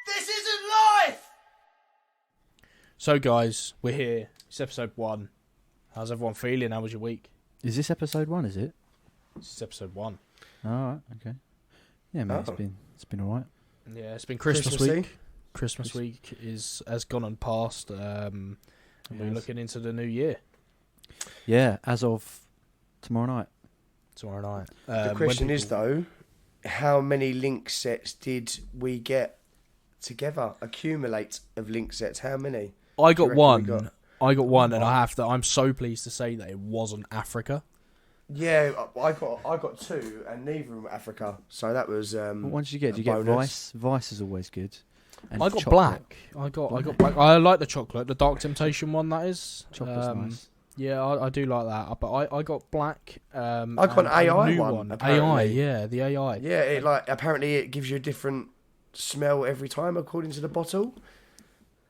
This isn't life! So, guys, we're here. It's episode 1. How's everyone feeling? How was your week? Is this episode 1, is it? This is episode 1. All right, okay. Yeah, mate, it's been all right. Yeah, it's been Christmas Christmassy. week. Christmas week has gone and passed. And we're looking into the new year. Yeah, as of tomorrow night. Tomorrow night. The question is, though, how many link sets did we get together? Accumulate of link sets. How many? I got one. got? I got one, and I'm so pleased to say that it wasn't Africa. Yeah, I got 2, and neither of them were Africa. So that was. What one did you get? Did you get Vice? Vice is always good. And I got chocolate. black. I got black. I like the chocolate, the Dark Temptation one. That is. Chocolate's nice. Yeah, I do like that. But I got black. I got an AI new one. AI, yeah, the AI. Yeah, apparently it gives you a different smell every time according to the bottle.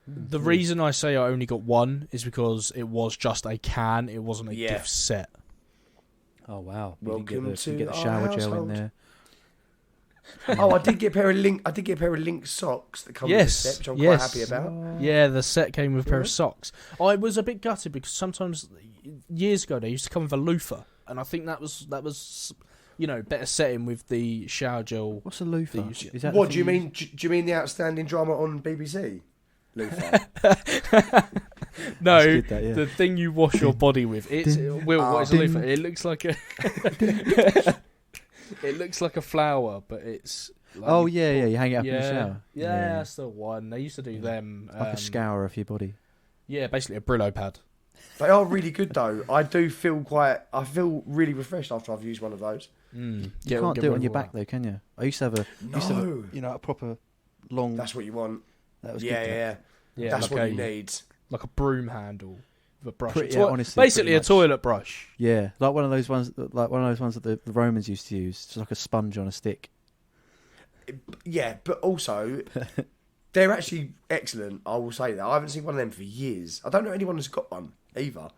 The reason I say I only got one is because it was just a can. It wasn't a gift set. Oh wow! Welcome to get the our shower gel household. in there. Oh, I did get a pair of link socks that come with the set, which I'm quite happy about. Yeah, the set came with a pair of socks. I was a bit gutted because sometimes years ago they used to come with a loofah, and I think that was better setting with the shower gel. What's a loofah? Is that what do you mean? Do you mean the outstanding drama on BBC? Loofah. No, that, the thing you wash your body with. It's what is a loofah? It looks like a. It looks like a flower, but it's. Like you hang it up in the shower. Yeah, that's the one. They used to do them. Like a scourer for your body. Yeah, basically a Brillo pad. They are really good though. I feel really refreshed after I've used one of those. You can't do it on your back though, can you? I used to have a proper long. That's what you want. That was yeah. That's like what you need. Like a broom handle. A brush. Honestly, basically a toilet brush. Yeah, like one of those ones that the Romans used to use, just like a sponge on a stick. Yeah, but also they're actually excellent. I will say that I haven't seen one of them for years. I don't know anyone who's got one either.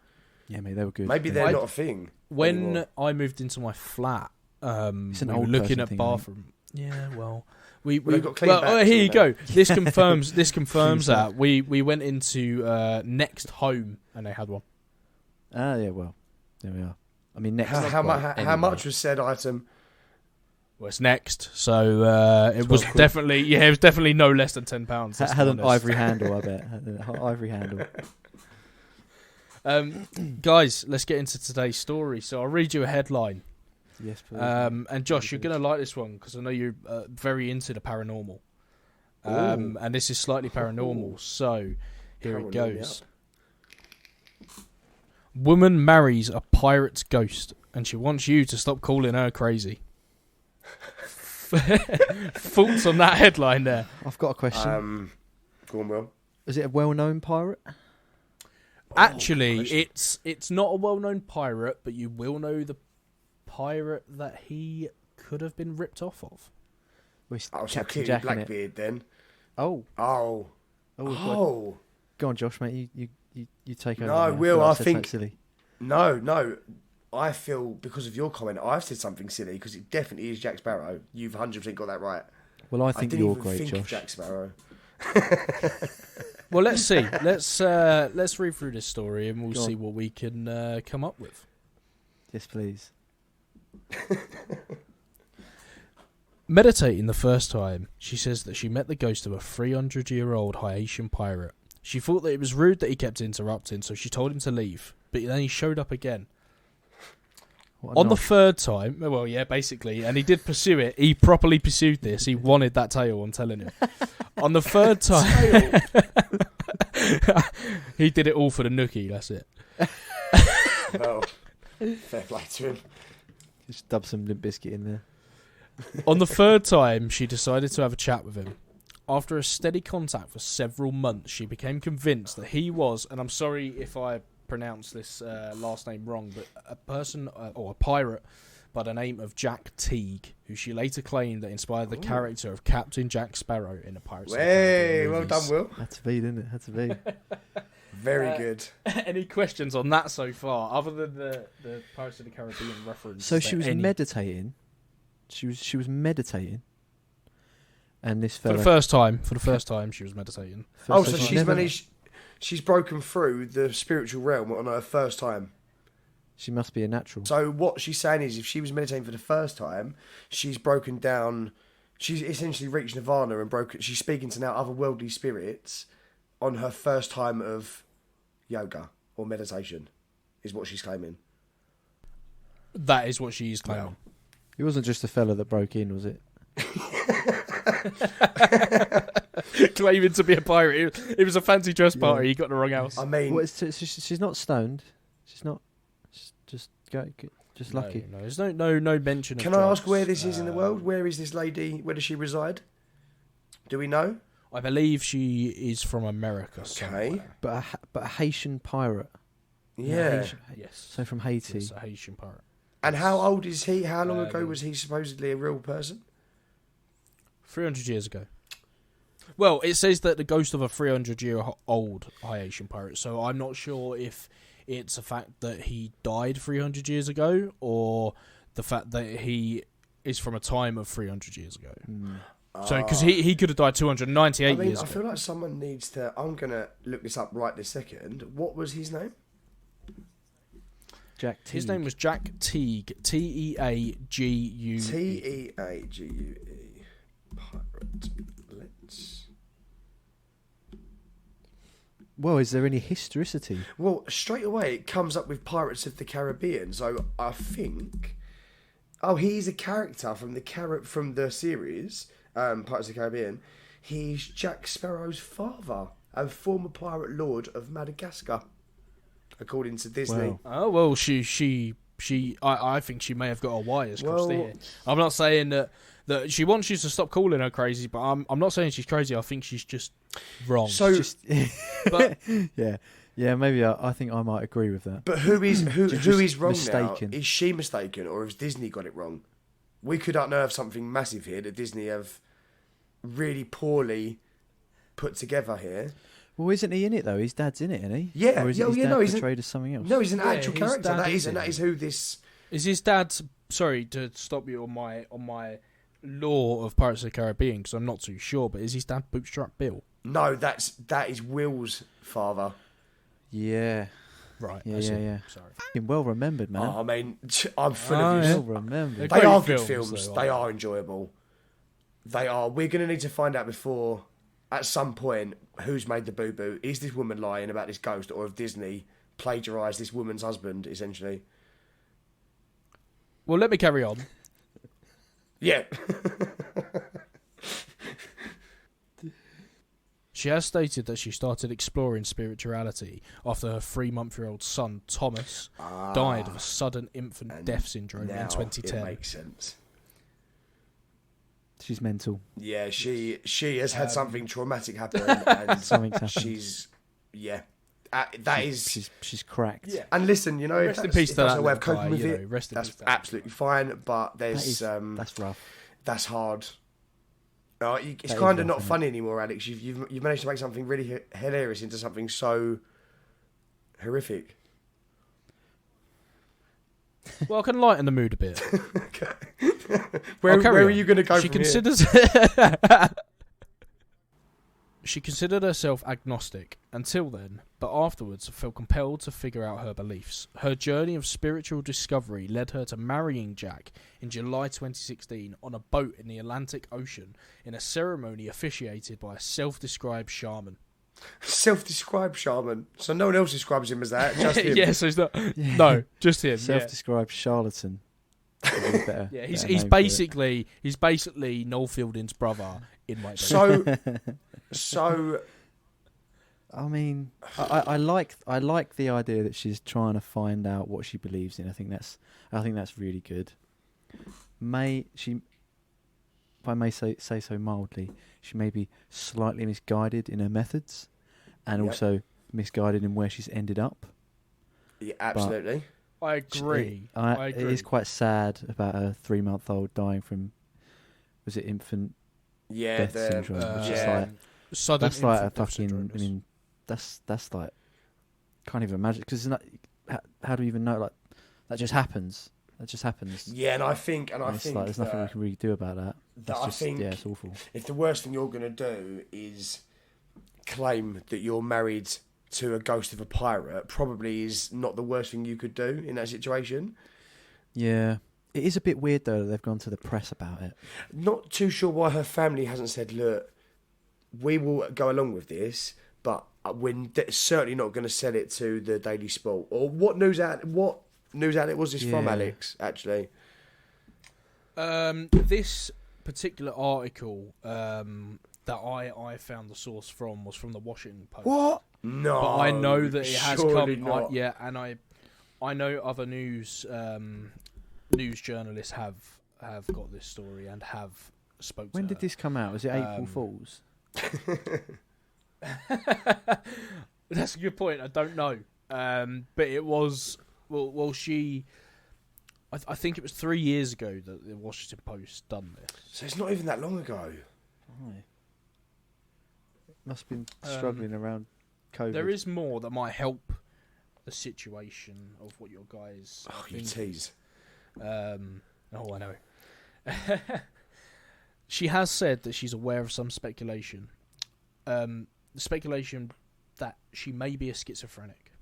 Yeah, mate, they were good. Maybe they're not a thing. When anymore. I moved into my flat, it's an we old were looking at thing, bathroom. Yeah, well. We got clean backs, here you go. This confirms that we went into Next Home and they had one. Ah, yeah. Well, there we are. I mean, next. How much was said item? Well, it's Next, so it was definitely no less than £10. Had an ivory handle, I bet. Had an ivory handle. Guys, let's get into today's story. So I'll read you a headline. Yes, please. And Josh, you're going to like this one because I know you're very into the paranormal. And this is slightly paranormal. So here it goes. Woman marries a pirate's ghost and she wants you to stop calling her crazy. Thoughts on that headline there? I've got a question. Go on, Will. Is it a well-known pirate? Actually, it's not a well-known pirate, but you will know the pirate that he could have been ripped off of. Captain Jack Blackbeard then. Oh. Go on, Josh, mate. You take over. No, Will, I think silly. No. I feel because of your comment, I've said something silly because it definitely is Jack Sparrow. You've 100% got that right. Well, I think you're great, think Josh. Of Jack Sparrow. Well, let's see. Let's read through this story and we'll see what we can come up with. Yes, please. Meditating the first time, she says that she met the ghost of a 300-year-old Haitian pirate. She thought that it was rude that he kept interrupting, so she told him to leave. But then he showed up again. On the third time, well, yeah, basically, and he did pursue it. He properly pursued this. He wanted that tail, I'm telling you. On the third time, he did it all for the nookie, that's it. Well, fair play to him. Just dub some Limp Bizkit in there. On the third time, she decided to have a chat with him. After a steady contact for several months, she became convinced that he was, and I'm sorry if I pronounce this last name wrong, but a person or a pirate by the name of Jack Teague, who she later claimed that inspired the character of Captain Jack Sparrow in the Pirates of the Caribbean well movies. done, Will. Had to be, didn't it? Had to be. Very good. Any questions on that so far, other than the Pirates of the Caribbean reference? So she was meditating. She was meditating, And this For fella... the first time, she was meditating. So she's broken through the spiritual realm on her first time. She must be a natural. So what she's saying is, if she was meditating for the first time, she's broken down. She's essentially reached nirvana and broken. She's speaking to now otherworldly spirits on her first time of yoga or meditation, is what she's claiming. That is what she's claiming. Well. It wasn't just a fella that broke in, was it? Claiming to be a pirate. It was a fancy dress party. He got the wrong house. I mean, Well, she's not stoned. She's not. She's just lucky. No, there's no mention. Can of I drugs. ask where this is in the world? Where is this lady? Where does she reside? Do we know? I believe she is from America. Somewhere. But a Haitian pirate. Yeah. Yes. So from Haiti. Yes, a Haitian pirate. And how old is he? How long ago was he supposedly a real person? 300 years ago. Well, it says that the ghost of a 300-year-old Haitian pirate. So I'm not sure if it's a fact that he died 300 years ago or the fact that he is from a time of 300 years ago. So, because he could have died 298 years I ago. feel like someone needs to... I'm going to look this up right this second. What was his name? Jack Teague. His name was Jack Teague. Teague. Teague. Pirate. Let's... Well, is there any historicity? Well, straight away it comes up with Pirates of the Caribbean. So I think... Oh, he's a character from the series, Pirates of the Caribbean. He's Jack Sparrow's father, a former pirate lord of Madagascar, according to Disney. Wow. Oh, well, I think she may have got her wires crossed here. I'm not saying that she wants you to stop calling her crazy, but I'm not saying she's crazy. I think she's just wrong. So, but yeah, maybe I think I might agree with that. but who is wrong mistaken. now? Is she mistaken, or has Disney got it wrong? We could unearth something massive here that Disney have really poorly put together here. Well, isn't he in it though? His dad's in it, isn't he? Yeah, or is yeah, his yeah, dad no, he's portrayed as something else? No, he's an actual his character. dad is That is who this. is his dad. Sorry to stop you on my lore of Pirates of the Caribbean because I'm not too sure. But is his dad Bootstrap Bill? No, that is Will's father. Yeah. Right. Yeah, I see. yeah. Sorry. Fucking well remembered, man. Oh, I mean, I'm full of Well you. remembered. They Great are good films, films. though, They aren't are enjoyable. They are. We're going to need to find out before, at some point, who's made the boo-boo. Is this woman lying about this ghost, or have Disney plagiarised this woman's husband, essentially? Well, let me carry on. Yeah. She has stated that she started exploring spirituality after her 3-month-old son, Thomas, died of a sudden infant death syndrome in Now 2010. it makes sense. She's mental. Yeah, she has had something traumatic happen, and Something's happened. she's She's cracked. Yeah. And listen, you know, Rest in peace to that a way of little coping guy, with you it, know, rest in that's peace to that. absolutely fine. But there's That's rough. that's hard. It's That is kind of rough, not isn't funny anymore, Alex. You've managed to make something really hilarious into something so horrific. Well, I can lighten the mood a bit. Okay. Where are you going to go She from here? considers She considered herself agnostic until then, but afterwards felt compelled to figure out her beliefs. Her journey of spiritual discovery led her to marrying Jack in July 2016 on a boat in the Atlantic Ocean in a ceremony officiated by a self-described shaman. Self-described shaman. So no one else describes him as that. Just him. Yeah, so it's not. No, just him. Self-described charlatan. Better, Yeah, better he's name basically Noel Fielding's brother in my book. So. I mean, I like the idea that she's trying to find out what she believes in. I think that's really good. If I may say so mildly, she may be slightly misguided in her methods, and also misguided in where she's ended up. Yeah, absolutely. I agree. I agree. It is quite sad about a 3-month-old dying from, was it infant death syndrome? It's just like, sudden that's like a infant death fucking. syndrome. I mean, that's like, can't even imagine, because how do we even know, like, that just happens. That just happens. Yeah, and I think like, there's nothing we can really do about that. That's I just, think yeah, it's awful. if the worst thing you're going to do is claim that you're married to a ghost of a pirate, probably is not the worst thing you could do in that situation. Yeah. It is a bit weird, though, that they've gone to the press about it. Not too sure why her family hasn't said, look, we will go along with this, but we're certainly not going to sell it to the Daily Sport. Or what news outlet was this from, Alex, actually? This particular article that I found the source from was from the Washington Post. What? No. But I know that it has surely come. not. And I know other news journalists have got this story and have spoke. When to did her. this come out? Was it April Fool's? That's a good point. I don't know, but it was. Well, she. I think it was 3 years ago that the Washington Post done this. So it's not even that long ago. Right. Must have been struggling around COVID. There is more that might help the situation of what your guys. Oh, you think. tease. I know. She has said that she's aware of some speculation. The speculation that she may be a schizophrenic.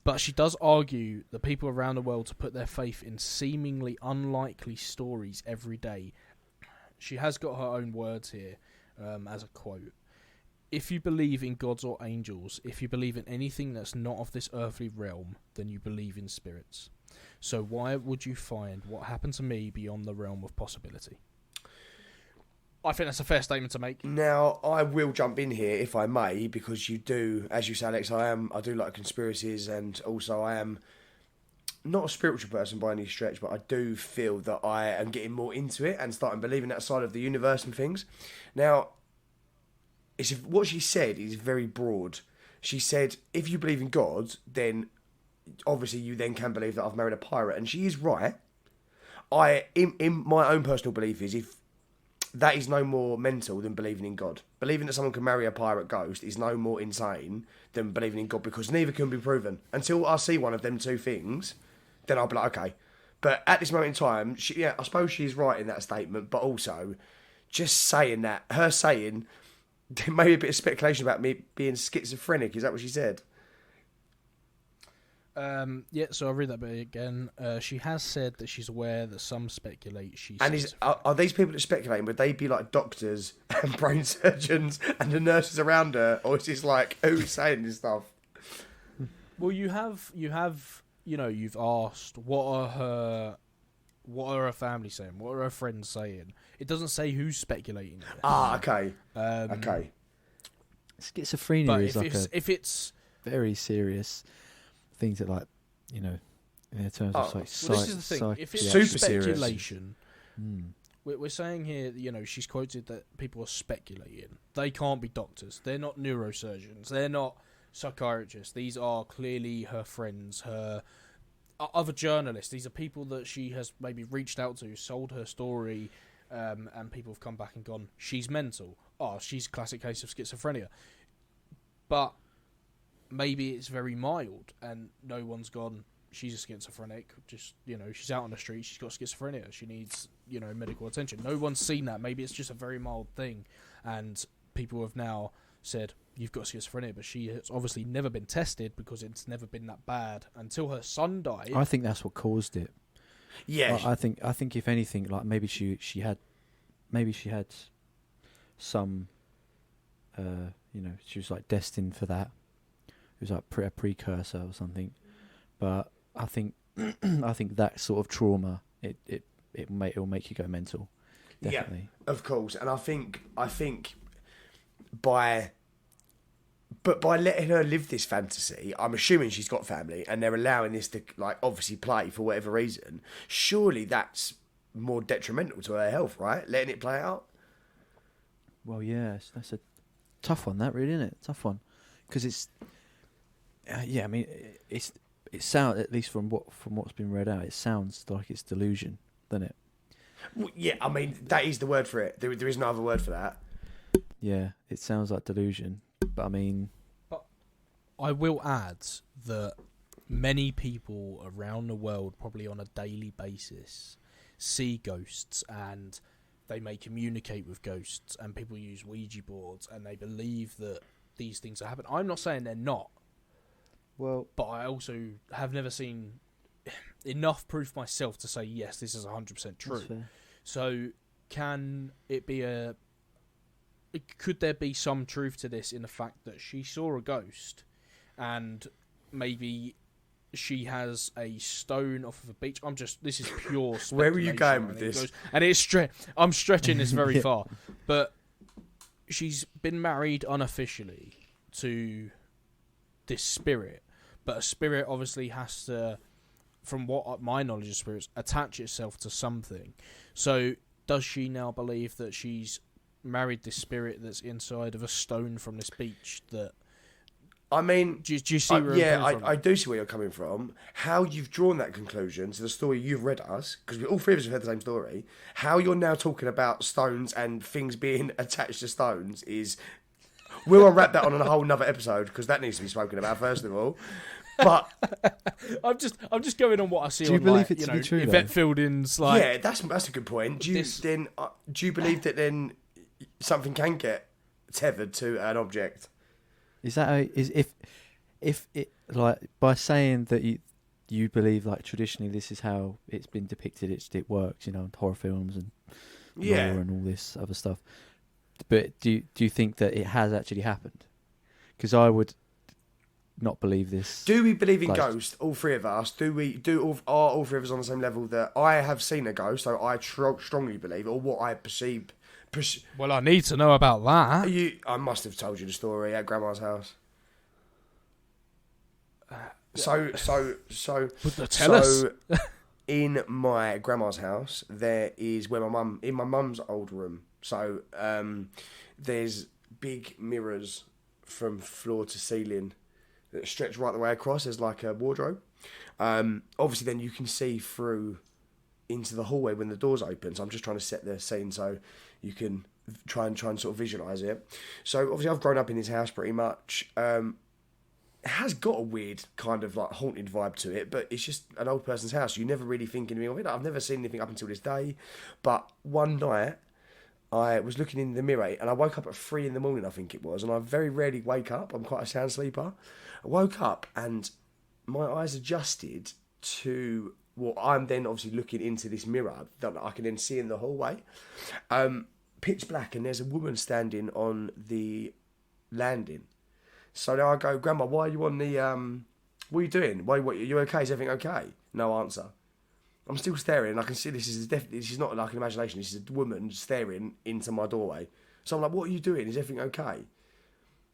But she does argue that people around the world to put their faith in seemingly unlikely stories every day. She has got her own words here as a quote. If you believe in gods or angels, if you believe in anything that's not of this earthly realm, then you believe in spirits. So why would you find what happened to me beyond the realm of possibility? I think that's a fair statement to make. Now, I will jump in here if I may, because you do, as you say, Alex, I do like conspiracies, and also I am not a spiritual person by any stretch, but I do feel that I am getting more into it and starting believing that side of the universe and things. Now, what she said is very broad. She said, if you believe in God, then obviously you then can believe that I've married a pirate, and she is right. In my own personal belief is, if that is no more mental than believing in God. Believing that someone can marry a pirate ghost is no more insane than believing in God, because neither can be proven. Until I see one of them two things, then I'll be like, okay. But at this moment in time, I suppose she's right in that statement, but also just saying that, her saying, there may be a bit of speculation about me being schizophrenic. Is that what she said? So I'll read that bit again. She has said that she's aware that some speculate she's... And are these people that speculating, would they be like doctors and brain surgeons and the nurses around her? Or is this like, who's saying this stuff? Well, you've asked, what are her family saying? What are her friends saying? It doesn't say who's speculating this. Okay. Okay. Schizophrenia is if it's very serious things that, like, in terms of like this is the thing. If it's super speculation, we're saying here, she's quoted that people are speculating. They can't be doctors. They're not neurosurgeons. They're not psychiatrists. These are clearly her friends, her other journalists. These are people that she has maybe reached out to, sold her story, and people have come back and gone, she's mental. Oh, she's a classic case of schizophrenia. But maybe it's very mild and no one's gone, she's a schizophrenic. Just, she's out on the street, she's got schizophrenia, she needs, medical attention. No one's seen that. Maybe it's just a very mild thing, and people have now said, you've got schizophrenia, but she has obviously never been tested because it's never been that bad until her son died. I think that's what caused it. Yeah. I think if anything, like, maybe she had some, she was like destined for that. It was like a precursor or something. But I think that sort of trauma, it'll make you go mental. Definitely. Yeah, of course. And I think by letting her live this fantasy, I'm assuming she's got family and they're allowing this to, like, obviously play for whatever reason. Surely that's more detrimental to her health, right? Letting it play out. Well, yes, that's a tough one, that really, isn't it? Tough one, because it's, I mean, it sounds, at least from what's been read out, it sounds like it's delusion, doesn't it? Well, yeah, I mean, that is the word for it. There is no other word for that. Yeah, it sounds like delusion, but I mean, but I will add that many people around the world, probably on a daily basis, see ghosts and they may communicate with ghosts, and people use Ouija boards, and they believe that these things are happening. I'm not saying they're not. Well, but I also have never seen enough proof myself to say, yes, this is 100% true. So can it be could there be some truth to this in the fact that she saw a ghost and maybe she has a stone off of a beach? This is pure speculation. Where are you going with this? And I'm stretching this very far. But she's been married unofficially to this spirit. But a spirit obviously has to, from what my knowledge of spirits, attach itself to something. So does she now believe that she's married this spirit that's inside of a stone from this beach? That, I mean, do you see where I'm coming from? I do see where you're coming from. How you've drawn that conclusion to the story you've read us, because all three of us have heard the same story. How you're now talking about stones and things being attached to stones is... We'll unwrap that on a whole nother episode, because that needs to be spoken about first of all. But I'm just going on what I see. Do you on, believe like, it to be true? Yvette Fielding's like. Yeah, that's a good point. Do you believe that then something can get tethered to an object? Is that if it, like, by saying that you believe, like, traditionally this is how it's been depicted, it works, in horror films and lore and all this other stuff. But do you think that it has actually happened? Because I would not believe this. Do we believe in ghosts, all three of us? Are all three of us on the same level that I have seen a ghost, so I strongly believe, or what I perceive? Well, I need to know about that. I must have told you the story at Grandma's house. So Tell us. In my grandma's house, there is where in my mum's old room. So there's big mirrors from floor to ceiling that stretch right the way across. There's like a wardrobe. Obviously, then you can see through into the hallway when the doors open. So I'm just trying to set the scene so you can try and sort of visualise it. So obviously, I've grown up in this house pretty much. It has got a weird kind of like haunted vibe to it, but it's just an old person's house. You never really think anything of it. I've never seen anything up until this day. But one night, I was looking in the mirror and I woke up at 3 a.m, I think it was, and I very rarely wake up. I'm quite a sound sleeper. I woke up and my eyes adjusted to what I'm then obviously looking into this mirror that I can then see in the hallway. Pitch black, and there's a woman standing on the landing. So now I go, Grandma, why are you on the... what are you doing? What, are you okay? Is everything okay? No answer. I'm still staring, and I can see this is not like an imagination. This is a woman staring into my doorway. So I'm like, what are you doing? Is everything okay?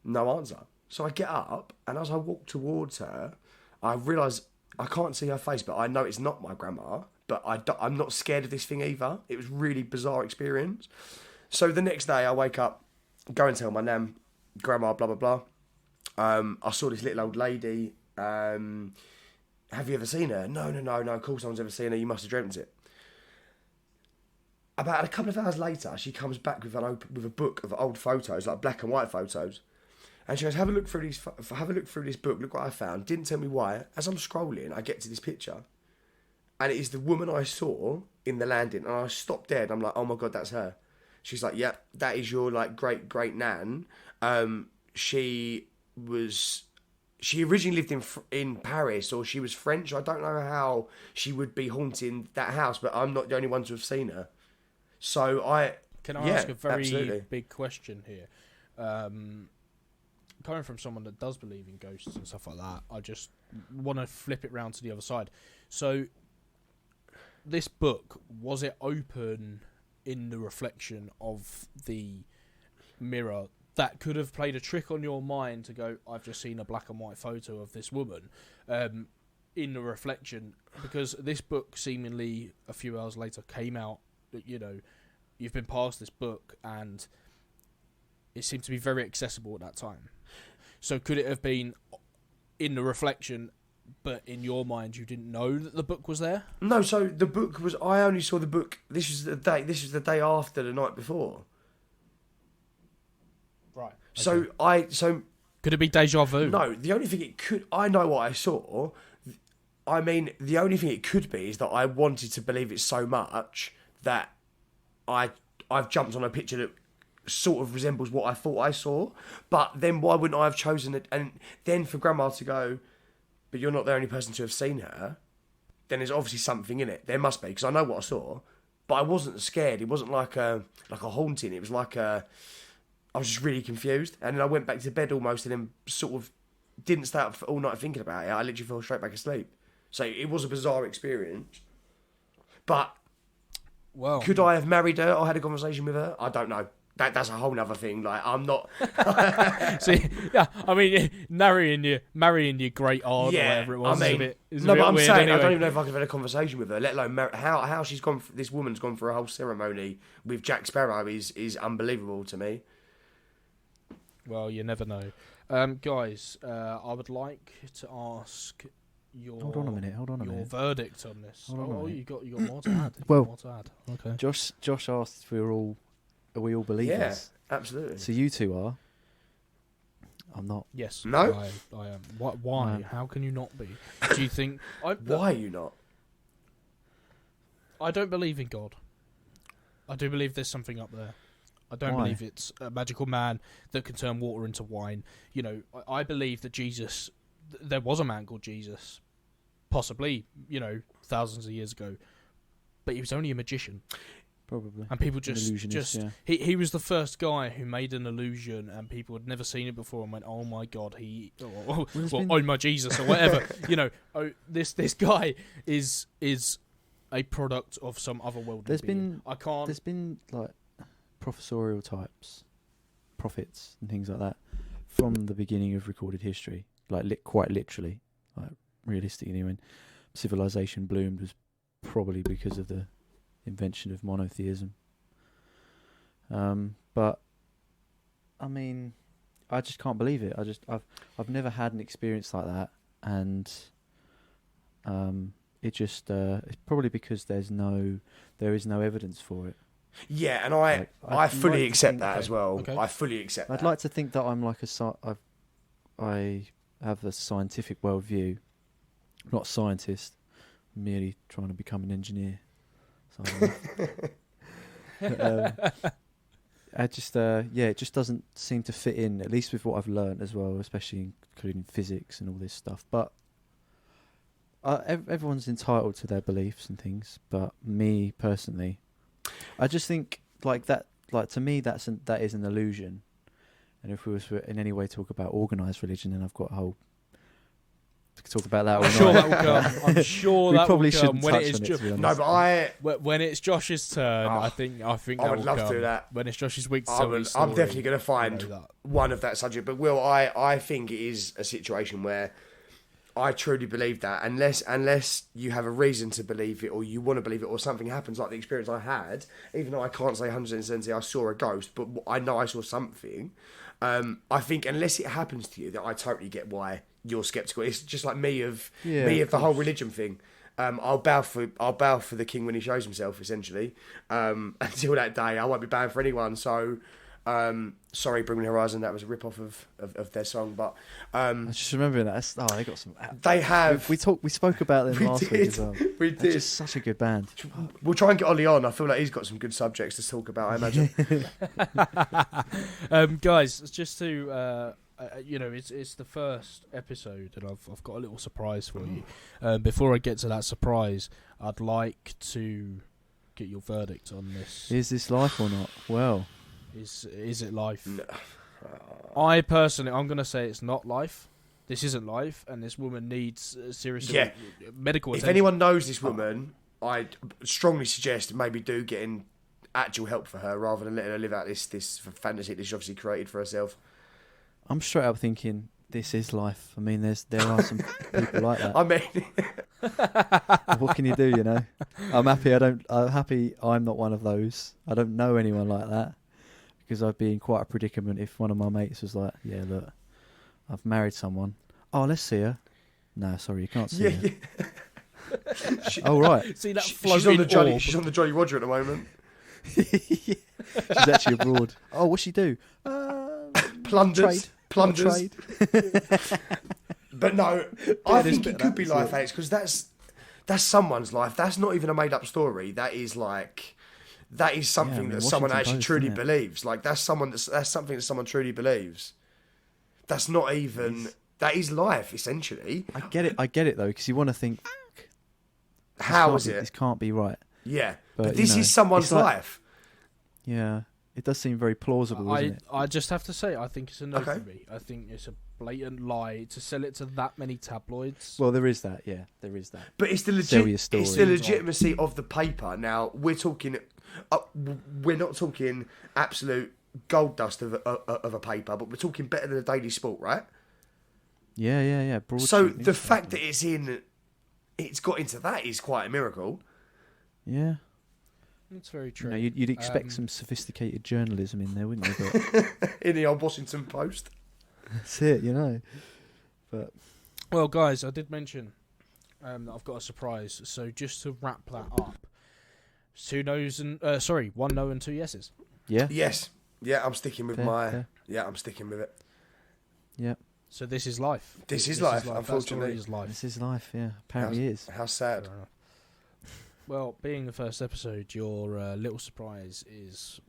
No answer. So I get up, and as I walk towards her, I realise I can't see her face, but I know it's not my grandma. But I'm not scared of this thing either. It was a really bizarre experience. So the next day, I wake up, go and tell my nan, Grandma, blah, blah, blah. I saw this little old lady. Have you ever seen her? No. Of course no one's ever seen her. You must have dreamt it. About a couple of hours later, she comes back with a book of old photos, like black and white photos. And she goes, have a look through this book. Look what I found. Didn't tell me why. As I'm scrolling, I get to this picture. And it is the woman I saw in the landing. And I stopped dead. I'm like, oh my God, that's her. She's like, yep, that is your like great nan. She originally lived in Paris, or she was French. I don't know how she would be haunting that house, but I'm not the only one to have seen her. So Can I ask a very absolutely big question here? Coming from someone that does believe in ghosts and stuff like that, I just want to flip it round to the other side. So, this book, was it open in the reflection of the mirror that could have played a trick on your mind to go, I've just seen a black and white photo of this woman in the reflection? Because this book seemingly a few hours later came out, you've been past this book and it seemed to be very accessible at that time. So could it have been in the reflection, but in your mind you didn't know that the book was there? No, so the book was... I only saw the book... This was the day after the night before. Right. Okay. So could it be deja vu? No, the only thing it could... I know what I saw. I mean, the only thing it could be is that I wanted to believe it so much that I I've jumped on a picture that sort of resembles what I thought I saw. But then why wouldn't I have chosen it? And then for Grandma to go, but you're not the only person to have seen her, then there's obviously something in it. There must be, because I know what I saw. But I wasn't scared. It wasn't like a haunting. It was like I was just really confused. And then I went back to bed almost and then sort of didn't stay up all night thinking about it. I literally fell straight back asleep. So it was a bizarre experience. But could I have married her or had a conversation with her? I don't know. That's a whole other thing. Like, I'm not. See, yeah, I mean, marrying your great aunt or whatever it was. I mean, is a bit but I'm weird saying anyway. I don't even know if I could have had a conversation with her. Let alone how she's gone. This woman's gone for a whole ceremony with Jack Sparrow is unbelievable to me. Well, you never know, guys. I would like to ask your. Hold on a minute. Your verdict on this. You got more to add. Well, more to add. Okay. Josh asked if are we all believers? Yeah, absolutely. So you two are. I'm not. Yes. No. I am. Why? How can you not be? Do you think? Why are you not? I don't believe in God. I do believe there's something up there. I don't believe it's a magical man that can turn water into wine. You know, I believe that Jesus. There was a man called Jesus, possibly, thousands of years ago, but he was only a magician. Probably. And people he was the first guy who made an illusion, and people had never seen it before and went, "Oh my God, oh my Jesus," or whatever. This guy is a product of some other world. There's been like professorial types, prophets and things like that from the beginning of recorded history, like quite literally, like realistically, when civilization bloomed was probably because of the invention of monotheism. But I mean, I just can't believe it. I've never had an experience like that, and it's probably because there is no evidence for it. Yeah, and I fully accept that as well. Okay. I fully accept that. I'd like to think that I'm like I have a scientific worldview. I'm not a scientist, I'm merely trying to become an engineer. It just doesn't seem to fit in, at least with what I've learned as well, especially including physics and all this stuff. But everyone's entitled to their beliefs and things. But me personally, I just think to me that is an illusion. And if we was to in any way talk about organised religion, then I've got a whole. Talk about that. I'm sure that will come. I'm sure that will come when it is. When it's Josh's turn, I think I would love to do that. When it's Josh's week to tell his story, I'm definitely going to find one of that subject. But I think it is a situation where I truly believe that unless you have a reason to believe it or you want to believe it or something happens like the experience I had, even though I can't say 100% I saw a ghost, but I know I saw something. I think unless it happens to you, that I totally get why you're sceptical. It's just like me of the whole religion thing. I'll bow for the king when he shows himself. Essentially, until that day, I won't be bowing for anyone. So, sorry, Bring Me the Horizon. That was a rip off of their song. But I just remember that. They got some. They have. We spoke about them last week as well. We did. They're just such a good band. We'll try and get Ollie on. I feel like he's got some good subjects to talk about. I imagine. Guys, just to. It's the first episode, and I've got a little surprise for you. Before I get to that surprise, I'd like to get your verdict on this. Is this life or not? Well, is it life? No. I'm going to say it's not life. This isn't life, and this woman needs serious medical attention. If anyone knows this woman, I'd strongly suggest maybe do getting actual help for her rather than letting her live out this fantasy that she obviously created for herself. I'm straight up thinking this is life. I mean, there are some people like that. I mean, what can you do? I'm happy. I'm not one of those. I don't know anyone like that because I'd be in quite a predicament if one of my mates was like, "Yeah, look, I've married someone. Oh, let's see her." No, sorry, you can't see her. Yeah. Oh right. See that floating She's on the Jolly Roger at the moment. She's actually abroad. Oh, what's she do? Plunders. Trade. But no, I think it could be life, Alex, because that's someone's life. That's not even a made up story. That is like that is something that someone Washington actually Post, truly isn't it? believes. Like that's something that someone truly believes. That's not even. That is life, essentially. I get it though, because you want to think, How is this it? can't be right. Yeah, but But, this is someone's life. Yeah, it does seem very plausible, doesn't it? I just have to say, I think it's a no Okay. for me. I think it's a blatant lie to sell it to that many tabloids. Well, there is that. Yeah, there is that. But it's the Sell your story. it's the legitimacy of the paper. Now we're talking. We're not talking absolute gold dust of a paper, but we're talking better than a Daily Sport, right? Yeah. So Broadsheet the newspaper. fact that it's got into that is quite a miracle. Yeah. It's very You true. know, you'd expect some sophisticated journalism in there, wouldn't you? But In the old Washington Post. that's it, you know. But Well, guys, I did mention that I've got a surprise. So just to wrap that up, one no and two yeses. yeah, Yes. Yeah, I'm sticking with fair. Yeah, I'm sticking with it. Yeah. So this is life. This is life, That unfortunately. story is life. This is life. Yeah, apparently it is. How sad. Well, being the first episode, your little surprise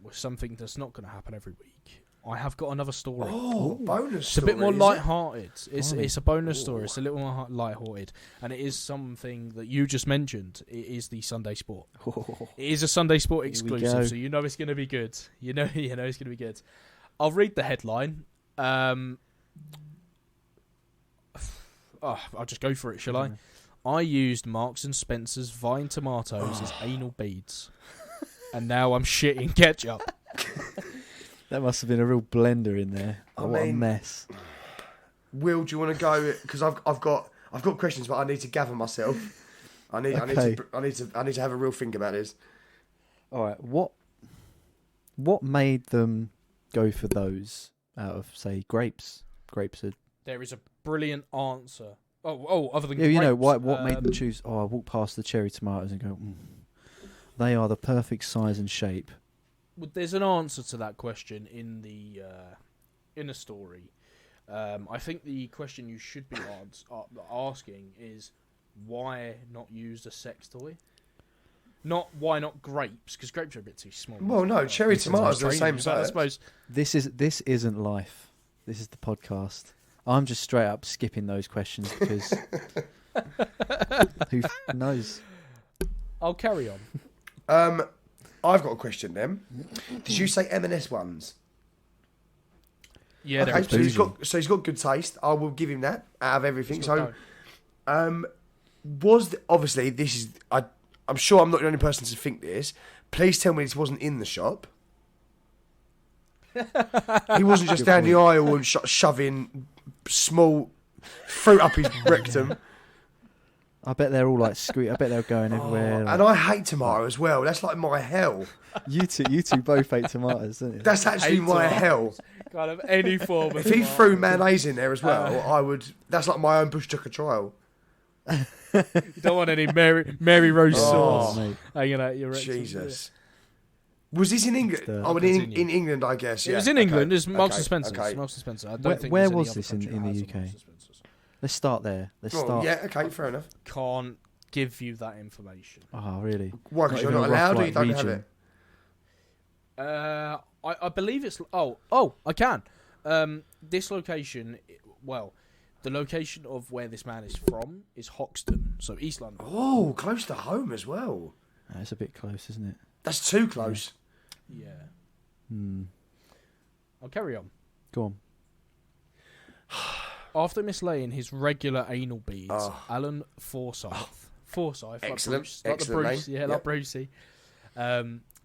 was something that's not going to happen every week. I have got another story. Oh, bonus It's story. a bit more is it? light-hearted. It's Blimey. it's a bonus Ooh. story. It's a little more light-hearted, and it is something that you just mentioned. It is the Sunday Sport. It is a Sunday Sport Here we go. exclusive, so you know it's going to be good. You know it's going to be good. I'll read the headline. I'll just go for it, shall I? I used Marks and Spencer's vine tomatoes as anal beads, and now I'm shitting ketchup. That must have been a real blender in there. I What a mean- mess. Will, do you want to go? Because I've got questions, but I need to gather myself. I need Okay. to have a real think about this. All right, what made them go for those out of, say, grapes? Grapes are... There is a brilliant answer. Other than Yeah, you know, grapes, what made them choose... Oh, I walk past the cherry tomatoes and go, they are the perfect size and shape. Well, there's an answer to that question in the story. I think the question you should be asking is why not use a sex toy? Not why not grapes, because grapes are a bit too small. Well, no, cherry tomatoes are the same I size. suppose. This isn't life. This is the podcast. I'm just straight up skipping those questions because who knows? I'll carry on. I've got a question then. Did you say M&S ones? Yeah, Okay, there is. so he's got good taste. I will give him that out of everything. He's So, got obviously this is I'm sure I'm not the only person to think this. Please tell me this wasn't in the shop. He wasn't just down the aisle and shoving small fruit up his rectum. I bet they're all like squeak. I bet they're going everywhere. And I hate tomato as well. That's like my hell. You two both hate tomatoes, don't you? That's actually Hate my tomatoes. hell. Can't have any form of If he tomato. threw mayonnaise in there as well, I would. That's like my own bush tucker trial. You don't want any Mary Rose sauce mate. hanging out your rectum. Jesus. Was this in England? Oh, in England, I guess. It Yeah. was in England. It's Marks and Okay, Spencer's. okay. Marks and Spencer. I don't Where- think where there's any was other this in country the that has a UK? Marks and Spencer's. Let's start there. Let's Oh, start. yeah, okay, fair enough. Can't give you that information. Oh, really? Why? Because you're even not a rough, allowed or you like, don't have region? it? I believe it's. I can. This location. Well, the location of where this man is from is Hoxton, so East London. Oh, close to home as well. That's a bit close, isn't it? That's too close. Yeah. Hmm. I'll carry on. Go on. After mislaying his regular anal beads, Oh. Alan Forsyth, Excellent, like excellent Bruce, name. yeah, Yep. like Brucey.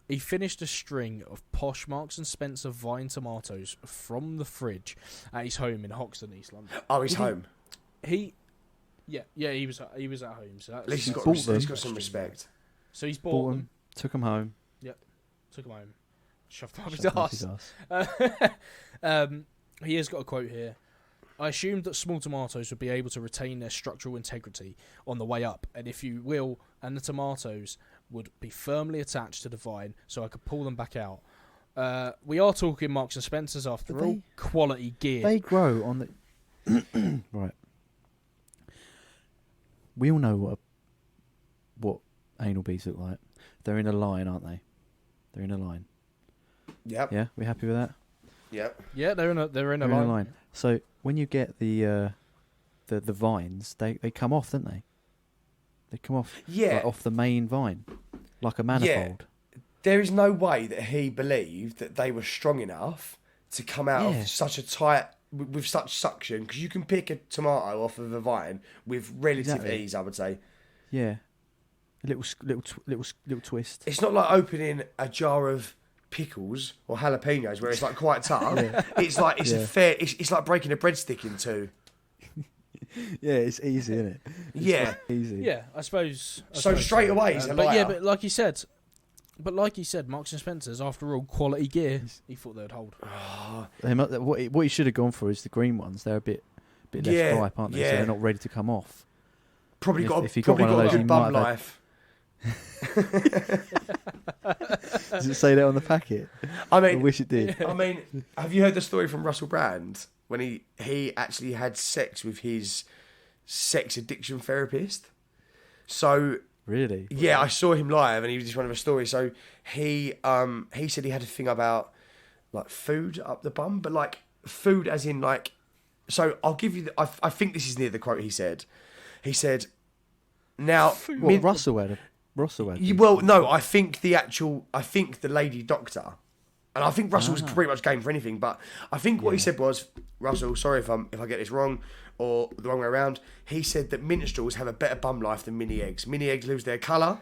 He finished a string of posh Marks and Spencer vine tomatoes from the fridge at his home in Hoxton, East London. Oh, he's Did he- home. He was at home. So At least he's got, bought he's them. got some respect. So he's Bought bought them, them, took them home. took them home, shoved them up his shoved them up his ass. He has got a quote here. I assumed that small tomatoes would be able to retain their structural integrity on the way up, and if you will, and the tomatoes would be firmly attached to the vine, so I could pull them back out. We are talking Marks and Spencers after But all. they- Quality gear. They grow on the right. We all know what anal beads look like. They're in a line, aren't they? They're in a line. Yep. Yeah, we happy with that? Yep. Yeah, they're in a They're in a line. line. So when you get the vines, they come off, don't they? They come off. Yeah. Like, off the main vine, like a manifold. There is no way that he believed that they were strong enough to come out Yeah. of such a tight, with such suction, because you can pick a tomato off of a vine with relative Exactly. ease, I would say. Yeah. A little twist. It's not like opening a jar of pickles or jalapenos where it's like quite tough. It's like it's Yeah. a fair. It's like breaking a breadstick in two. Yeah, it's easy, isn't it? Yeah. Easy. Yeah, I suppose. So straight away he's a but yeah, liar. but like you said, Marks and Spencer's, after all, quality gear. He thought they'd hold. What he should have gone for is the green ones. They're a bit less ripe, aren't they? Yeah. So they're not ready to come off. Probably If- got if he probably got one got of a those, he good might bum have had- life. Does it say that on the packet? I I mean, wish it did. I mean, have you heard the story from Russell Brand when he actually had sex with his sex addiction therapist? So Really? yeah, I saw him live, and he was just one of a story. So he said he had a thing about like food up the bum, but like food as in like. So I'll give you. I think this is near the quote he said. He said, "Now, What, Russell had? well, no, I think the lady doctor, and I think Russell's pretty much game for anything. But I think what he said was, Russell, sorry if I get this wrong or the wrong way around. He said that minstrels have a better bum life than mini eggs. Mini eggs lose their colour.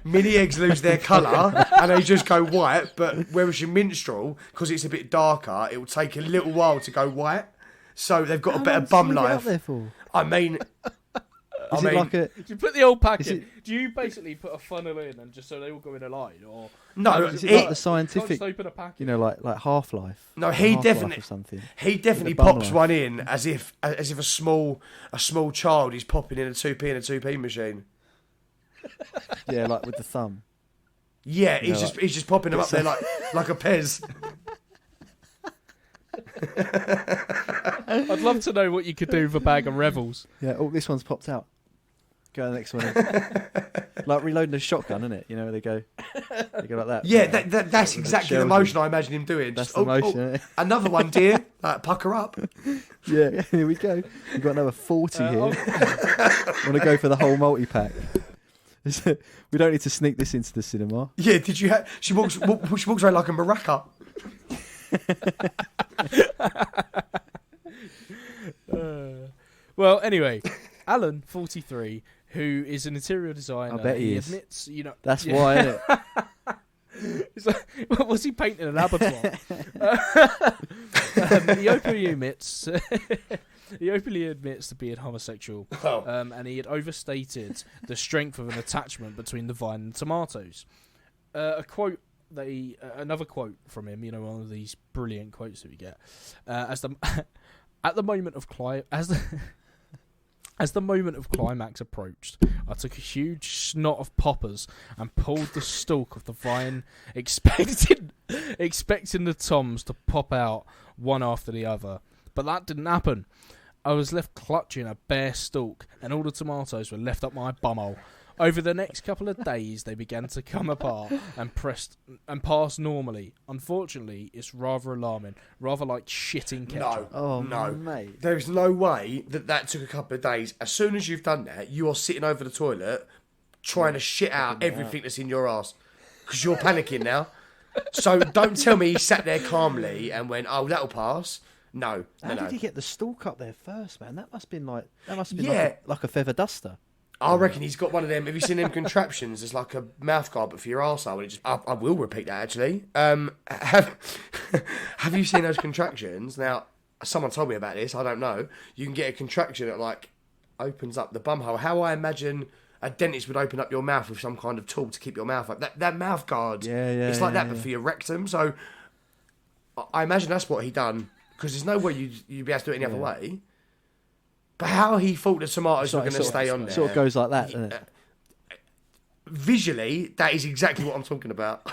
Mini eggs lose their colour and they just go white. But whereas your minstrel, because it's a bit darker, it will take a little while to go white. So they've got a better bum life. There for? I mean, Is it like a? Do you put the old pack Is in? it- Do you basically put a funnel in and just so they all go in a line, or no, Is it it- like the you can't scientific? just open a pack? You know, like Half-Life. No, Or he Half-Life definitely- or something. he definitely bum pops life. one in as if a small child is popping in a 2p in a 2p machine. Yeah, like with the thumb. Yeah, You know, he's just popping them up there like a Pez. I'd love to know what you could do with a bag of Revels. Yeah. Oh, this one's popped out. Go to the next one. Like reloading a shotgun, isn't it? You know, where they go like that. Yeah, that's exactly the shells motion I imagine him doing. That's Just, the motion. Isn't it? another one, dear. Like, pucker up. Yeah, here we go. We've got another 40 here. Want to go for the whole multi-pack? We don't need to sneak this into the cinema. Yeah, did you? She walks around like a maraca. Well, anyway, Alan, 43, who is an interior designer. I bet he is. admits, That's why, isn't it? It's like, was he painting an abattoir? He openly admits. He openly admits to being homosexual, and he had overstated the strength of an attachment between the vine and tomatoes. Another quote from him, one of these brilliant quotes that we get, at the moment of as the moment of climax approached, I took a huge snot of poppers and pulled the stalk of the vine, expecting the toms to pop out one after the other. But that didn't happen. I was left clutching a bare stalk, and all the tomatoes were left up my bumhole. Over the next couple of days, they began to come apart and pass normally. Unfortunately, it's rather alarming, rather like shitting ketchup. Oh, no. mate. There is no way that took a couple of days. As soon as you've done that, you are sitting over the toilet trying to shit out everything that's in your ass because you're panicking now. So don't tell me he sat there calmly and went, "Oh, that'll pass." No. How did he get the stalk up there first, man? That must have been like Yeah. like a feather duster. I reckon he's got one of them. Have you seen them contraptions? It's like a mouth guard, but for your arsehole. I will repeat that, actually. Have you seen those contractions? Now, someone told me about this. I don't know. You can get a contraction that, like, opens up the bumhole. How I imagine a dentist would open up your mouth with some kind of tool to keep your mouth up. That mouth guard, it's like that, but for your rectum. So, I imagine that's what he done. Because there's no way you'd be able to do it any other way. But how he thought the tomatoes were going to stay on there. Sort of goes like that, doesn't it? Visually, that is exactly what I'm talking about.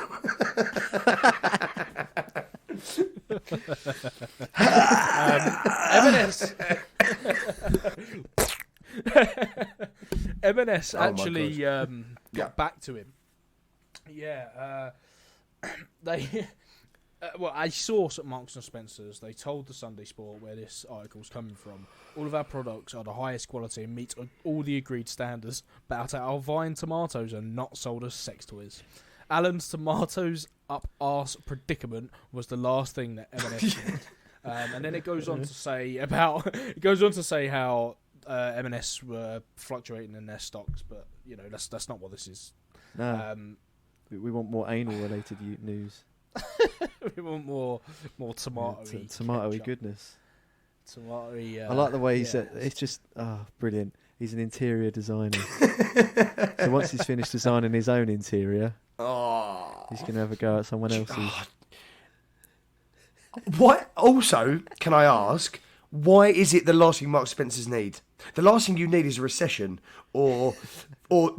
M&S Oh my actually get back to him. Yeah, they. Well, a source at Marks and Spencer's, they told the Sunday Sport, where this article's coming from, all of our products are the highest quality and meet all the agreed standards, but our Vine tomatoes are not sold as sex toys. Alan's tomatoes up arse predicament was the last thing that M&S did. And then it goes on to say how M&S were fluctuating in their stocks, but that's not what this is. No, we want more anal-related news. We want more tomatoey tomatoey goodness. Tomatoey. I like the way he said. It's just brilliant. He's an interior designer. So once he's finished designing his own interior, he's going to have a go at someone else's. What? Also, can I ask, why is it the last thing Mark Spencer's need? The last thing you need is a recession, or to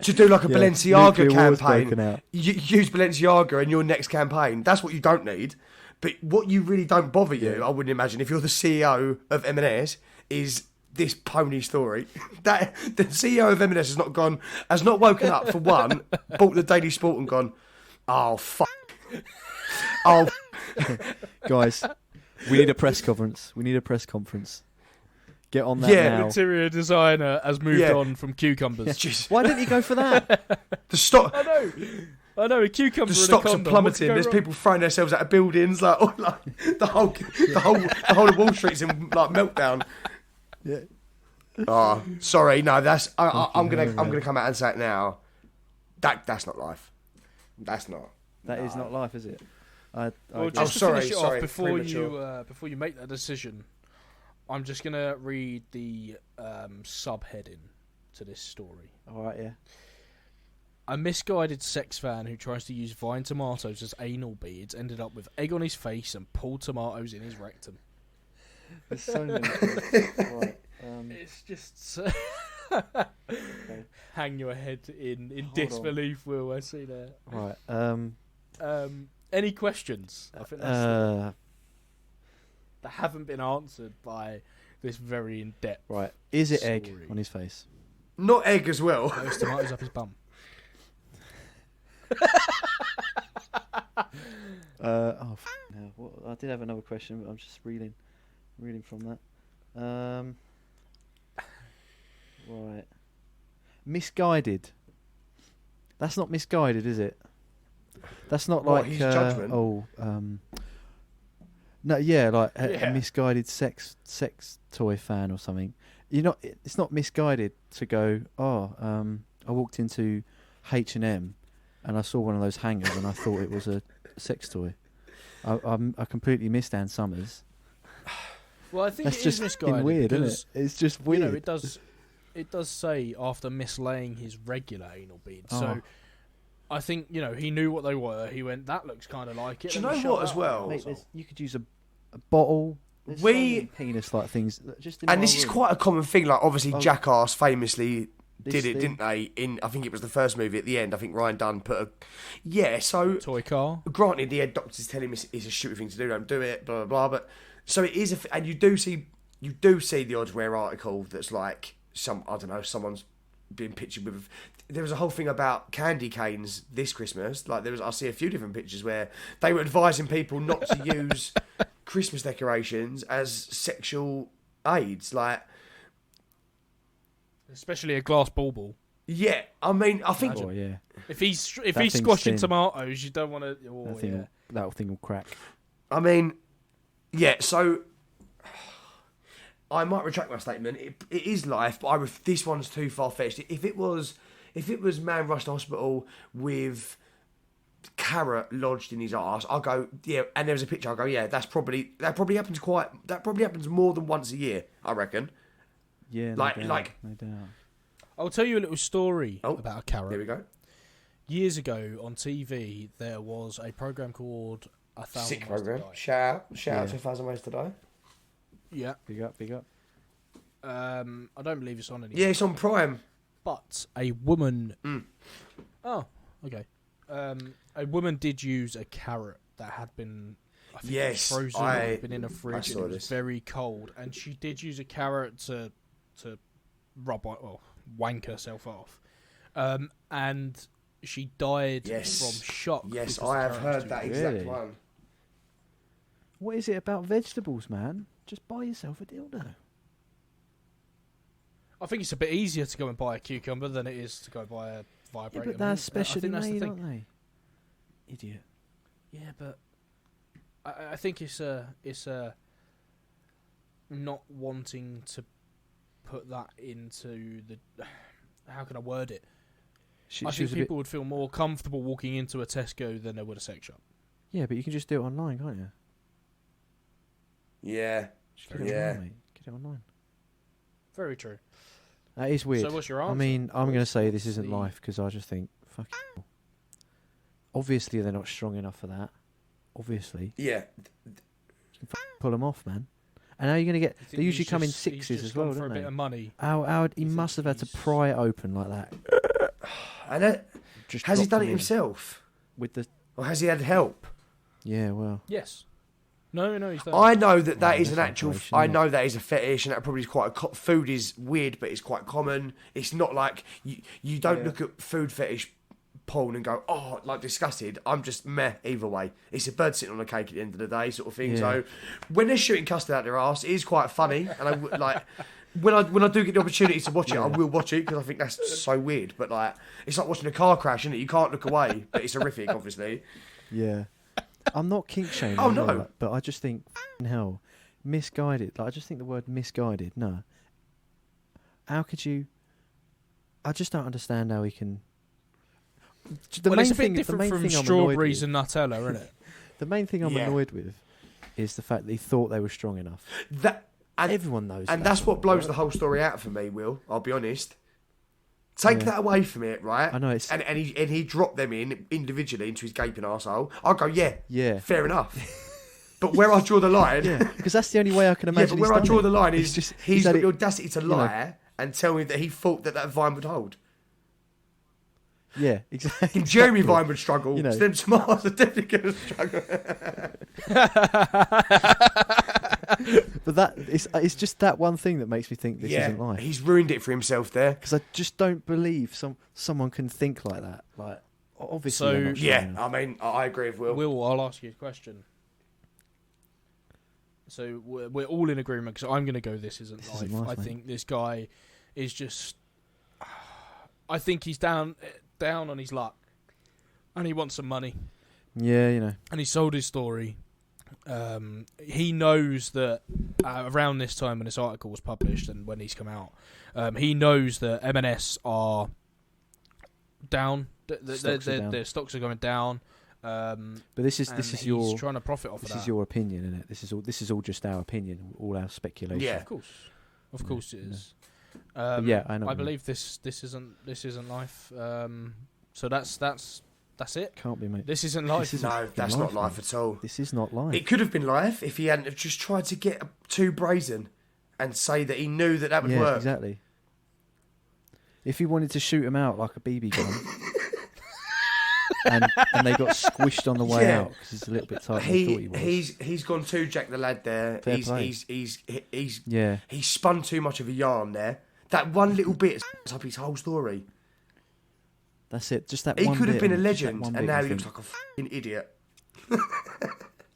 do like a Balenciaga campaign. You use Balenciaga in your next campaign. That's what you don't need. But what you really don't bother you, I wouldn't imagine, if you're the CEO of M&S, is this pony story. That the CEO of M&S has not woken up for one, bought the Daily Sport and gone, oh fuck, oh. Guys, we need a press conference. Get on that now. The interior designer has moved on from cucumbers. Why didn't you go for that? The stock. I know. A cucumber. The stocks are plummeting. There's people throwing themselves out of buildings. Like the whole of Wall Street's in like meltdown. Yeah. Oh, sorry. No, that's. I'm gonna come out and say it now. That's not life. That's not. That is not life, is it? Just to finish it off before you make that decision, I'm just gonna read the subheading to this story. All right, yeah. A misguided sex fan who tries to use vine tomatoes as anal beads ended up with egg on his face and pulled tomatoes in his rectum. There's so many things. Right. It's just hang your head in disbelief, Will. I see that. Right. Any questions? I think that's that haven't been answered by this very in-depth. Right. Is it story. egg on his face? Not egg as well. Those tomatoes up his bum. I did have another question, but I'm just reading from that. Right. Misguided. That's not misguided, is it? That's not like his judgment. No, yeah, like a misguided sex toy fan or something. It's not misguided to go. I walked into H&M and I saw one of those hangers and I thought it was a sex toy. I completely missed Ann Summers. Well, I think that's it just is misguided. Weird, isn't it? It's just weird. It does say after mislaying his regular anal beads. So I think he knew what they were. He went, that looks kind of like it. Do you know what as well? Mate, you could use a bottle. There's so many penis-like things. And this is quite a common thing. Like obviously, Jackass famously did it, didn't they? In I think it was the first movie. At the end, I think Ryan Dunn put a So toy car. Granted, the head doctor's telling him it's a stupid thing to do. Don't do it. Blah blah blah. But so it is. And you do see the odds rare article that's like someone's been pictured with. There was a whole thing about candy canes this Christmas. Like I see a few different pictures where they were advising people not to use Christmas decorations as sexual aids, like especially a glass bauble. Yeah, I mean, I think if he's squashing tomatoes, you don't want to. That thing will crack. I mean, yeah. So I might retract my statement. It is life, but this one's too far fetched. If it was man rushed to hospital with carrot lodged in his arse, I'll go, yeah, and there was a picture, I'll go, yeah, that probably happens more than once a year, I reckon. Yeah, no doubt. I'll tell you a little story about a carrot. Here we go. Years ago on TV, there was a program called A Thousand Sick Ways to program. Die. Shout out to 1,000 Ways to Die. Yeah. Big up. I don't believe it's on anymore. Yeah, it's on Prime. But a woman... Oh, okay. A woman did use a carrot that had been frozen, been in a fridge, and it was very cold, and she did use a carrot to wank herself off. and she died Yes. from shock. Yes, because I the have carrot was heard too that big. exact Really? one. What is it about vegetables, man? Just buy yourself a dildo. I think it's a bit easier to go and buy a cucumber than it is to go buy a vibrator. Yeah, but they're I specially think that's the made, thing. aren't they? Idiot. Yeah, but I think it's a not wanting to put that into the. How can I word it? She I was think a people would feel more comfortable walking into a Tesco than they would a sex shop. Yeah, but you can just do it online, can't you? Yeah. Just get it Yeah. online, mate. Get it online. Very true. That is weird. So what's your answer? I mean, I'm going to say this What's isn't the- life because I just think, fuck it. Obviously, they're not strong enough for that. Obviously. Yeah. Pull them off, man. And how are you going to get... You They think usually he's come in just- he's sixes just as well, gone for don't a they? bit of money. How he You think must have had to he's- pry it open like that. And that, Just has he drop done them it in himself? with the... Or has he had help? Yeah, well... Yes. No, he's done. I know that Oh, is an that's actual. operation, I isn't know that is a fetish, and that probably is quite. Food is weird, but it's quite common. It's not like you don't Yeah. look at food fetish porn and go, oh, like disgusted. I'm just meh either way. It's a bird sitting on a cake at the end of the day, sort of thing. Yeah. So when they're shooting custard out their ass, it is quite funny, and I would like. When I do get the opportunity to watch it, I will watch it because I think that's so weird. But like, it's like watching a car crash, isn't it? You can't look away, but it's horrific, obviously. Yeah. I'm not kink shaming. Oh, you know, no. like, but I just think, f***ing hell, misguided. Like, I just think the word misguided, no. How could you... I just don't understand how he can... Well, it's a bit different from strawberries with, and Nutella, isn't it? the main thing I'm Yeah. annoyed with is the fact that he thought they were strong enough. That and Everyone knows And that, that's what blows right? the whole story out for me, Will. I'll be honest. Take Yeah. that away from it, right? I know, it's... And he dropped them in individually into his gaping arsehole. I'll go, yeah, fair enough. But where I draw the line... Yeah, because that's the only way I can yeah, imagine but where I he's draw done the it. line It's is just, he's had got it- the audacity to you know. lie and tell me that he thought that vine would hold. Yeah, exactly. If Jeremy Vine would struggle, You know. then tomorrow's are definitely going to struggle. But that it's just that one thing that makes me think this isn't life. he's ruined it for himself there. Because I just don't believe someone can think like that. Like, obviously, they're not strong Yeah, enough. I mean, I agree with Will. Will, I'll ask you a question. So we're all in agreement because I'm going to go. This isn't This life. isn't life, I mate. think this guy is just. I think he's down on his luck, and he wants some money, Yeah, you know. and he sold his story. He knows that around this time when this article was published and when he's come out, he knows that M&S are down. Their stocks are going down. But this is he's your trying to profit off of that. this is your opinion, isn't it? This is all just our opinion, all our speculation. Yeah. Of course it is. Yeah, I know. I believe this isn't life. So that's it. Can't be, mate. This isn't life. This isn't No, that's life, not life mate. at all. This is not life. It could have been life if he hadn't have just tried to get too brazen and say that he knew that would yeah, work. exactly. If he wanted to shoot him out like a BB gun, and they got squished on the way Yeah. out because he's a little bit tighter than he thought he was. He's gone too Jack the Lad there. Fair play. He's Yeah, spun too much of a yarn there. That one little bit s***s up his whole story. that's it. Just that He one could have bit, been a just that legend, one and bit now you he looks think, like a f***ing idiot.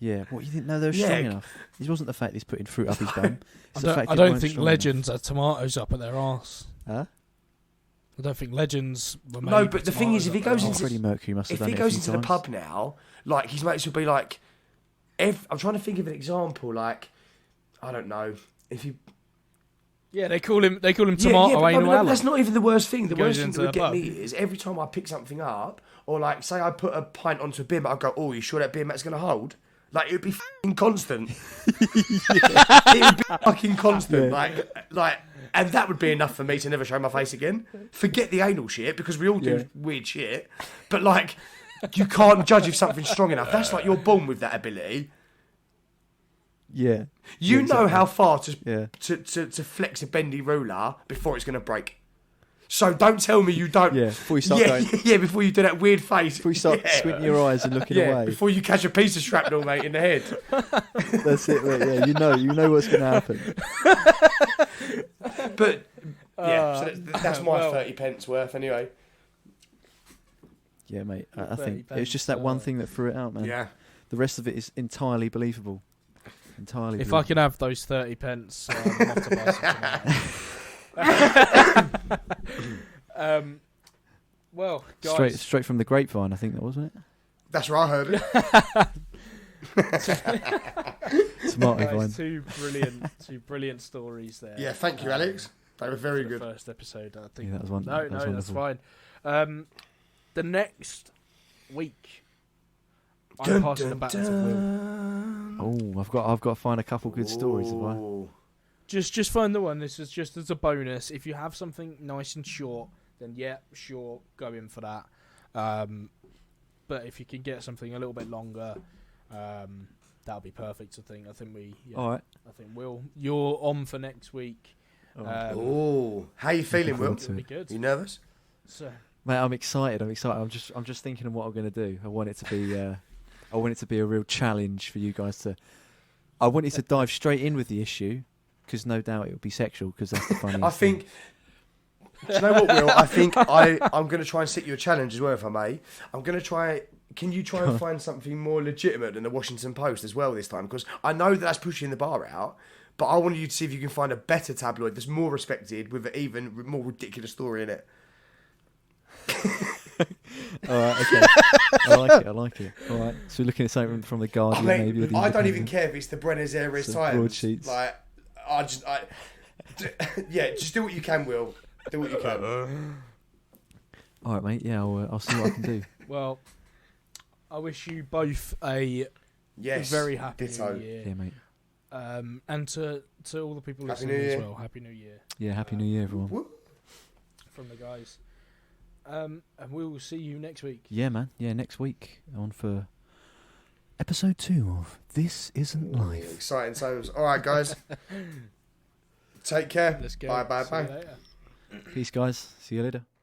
Yeah, what you think? No, they're Yeah. strong enough. It wasn't the fact he's putting fruit up his bum. It's the fact I he don't weren't think strong legends are tomatoes up at their arse. enough. Huh? I don't think legends were made No, with but the thing is, if he tomatoes goes up Oh, their into- Freddie Mercury must have If done he it a goes few into the times. pub now, like his mates will be like, I'm trying to think of an example. Like, I don't know if he. Yeah, they call him Yeah, tomato but anal that's Alan. not even the worst thing. The He goes worst thing into that would the get pub. me is every time I pick something up, or like say I put a pint onto a beer mat, I go, "Oh, you sure that beer mat's gonna hold?" Like it would be fucking constant. It would be fucking constant. Yeah. Like, and that would be enough for me to never show my face again. Forget the anal shit because we all do Yeah. weird shit, but like, you can't judge if something's strong enough. That's like you're born with that ability. Yeah. You Yeah, know exactly. how far to Yeah. to flex a bendy ruler before it's going to break. So don't tell me you don't. Yeah, before you start yeah, going- yeah, before you do that weird face. Before you start squinting your eyes and looking yeah, away. before you catch a piece of shrapnel, mate, in the head. That's it, mate. Yeah, you know what's going to happen. But yeah, so that's my well. 30 pence worth anyway. Yeah, mate. I 30 think it was pence, just that one thing that threw it out, man. Yeah. The rest of it is entirely believable. Entirely. If believable. I can have those 30 pence, I'll have to buy something. Well, guys. Straight from the grapevine, I think that wasn't it. That's where I heard it. Smart Guys, Vine. two brilliant stories there. Yeah, thank you, Alex. They were very for good. the first episode, I think. Yeah, that was one. No, that's fine. The next week, I'm passing the baton to Will. Oh, I've got to find a couple good stories. Have I? Ooh. Just find the one. This is just as a bonus. If you have something nice and short, then yeah, sure, go in for that. But if you can get something a little bit longer, that'll be perfect. I think we. Yeah, All right. I think you're on for next week. Ooh. How you feeling, Will? It'll be good. You nervous? So, Mate, I'm excited. I'm just thinking of what I'm going to do. I want it to be. I want it to be a real challenge for you guys to. I want you to dive straight in with the issue, because no doubt it will be sexual. Because that's the funniest. I think. Do you know what, Will? I think I'm going to try and set you a challenge as well, if I may. I'm going to try. Can you try and find something more legitimate than the Washington Post as well this time? Because I know that's pushing the bar out, but I want you to see if you can find a better tabloid that's more respected with an even more ridiculous story in it. All right, okay. I like it. All right, so we're looking at something from the Guardian, maybe. Or the I don't even Independent. care if it's the Buenos Aires Some Times. broadsheets. Like, yeah, just do what you can, Will. Do what you can. All right, mate. Yeah, I'll see what I can do. well, I wish you both a Yes. very happy ditto. New Year. Yeah, mate. And to all the people Happy listening New as Year. well, Happy New Year Yeah, Happy New Year, everyone. Whoop. from the guys. And we will see you next week. Yeah, man. Yeah, next week on for episode 2 of This Isn't Life. Exciting times. All right, guys. Take care. Let's go. Bye, bye, See you bye. later. Peace, guys. See you later.